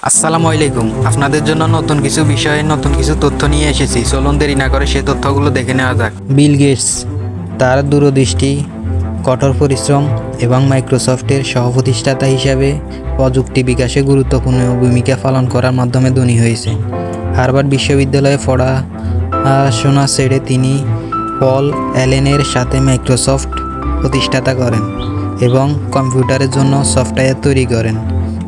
আসসালামু আলাইকুম। আপনাদের জন্য নতুন কিছু বিষয়ে নতুন কিছু তথ্য নিয়ে এসেছি। চলুন দেরি না করে সে তথ্যগুলো দেখে নেওয়া যাক। বিল গেটস তার দূরদৃষ্টি, কঠোর পরিশ্রম এবং মাইক্রোসফটের সহ-প্রতিষ্ঠাতা হিসাবে প্রযুক্তি বিকাশে গুরুত্বপূর্ণ ভূমিকা পালন করার মাধ্যমে ধনী হয়েছে। হার্ভার্ড বিশ্ববিদ্যালয়ে পড়াশোনা ছেড়ে তিনি পল অ্যালেনের সাথে মাইক্রোসফট প্রতিষ্ঠাতা করেন এবং কম্পিউটারের জন্য সফটওয়্যার তৈরি করেন,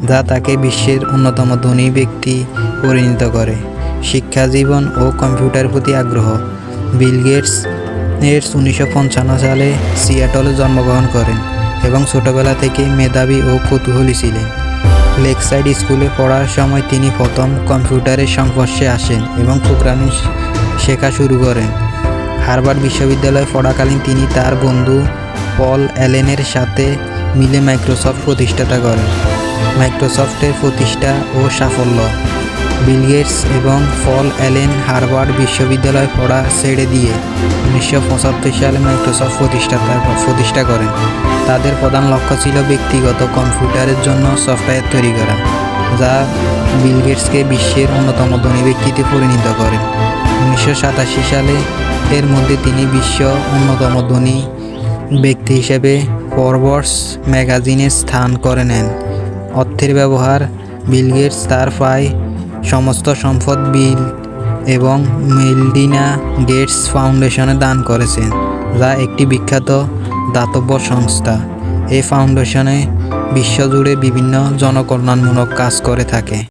যা তাকে বিশ্বের অন্যতম ধনী ব্যক্তি পরিণত করে। শিক্ষা জীবন ও কম্পিউটারের প্রতি আগ্রহ। বিল গেটস 1955 সালে সিয়াটলে জন্মগ্রহণ করেন এবং ছোটবেলা থেকে মেধাবী ও কৌতূহলী ছিলেন। লেকসাইড স্কুলে পড়ার সময় তিনি প্রথম কম্পিউটারের সংস্পর্শে আসেন এবং প্রোগ্রামিং শেখা শুরু করেন। হার্ভার্ড বিশ্ববিদ্যালয়ে পড়াকালীন তিনি তার বন্ধু পল অ্যালেনের সাথে মিলে মাইক্রোসফট প্রতিষ্ঠাতা করেন। মাইক্রোসফটের প্রতিষ্ঠা ও সাফল্য। বিল গেটস এবং পল অ্যালেন হার্ভার্ড বিশ্ববিদ্যালয়ে পড়া ছেড়ে দিয়ে 1975 সালে মাইক্রোসফট প্রতিষ্ঠা করেন। তাদের প্রধান লক্ষ্য ছিল ব্যক্তিগত কম্পিউটারের জন্য সফটওয়্যার তৈরি করা, যা বিল গেটসকে বিশ্বের অন্যতম ধনী ব্যক্তিতে পরিণত করে। 1987 সালে এর মধ্যে তিনি বিশ্ব অন্যতম ধনী ব্যক্তি হিসেবে ফোর্বস ম্যাগাজিনে স্থান করে নেন। অর্থের ব্যবহার। বিল গেটস তার প্রায় সমস্ত সম্পদ বিল এবং মেলিন্ডা গেটস ফাউন্ডেশনে দান করেছেন, যা একটি বিখ্যাত দাতব্য সংস্থা। এই ফাউন্ডেশনে বিশ্বজুড়ে বিভিন্ন জনকল্যাণমূলক কাজ করে থাকে।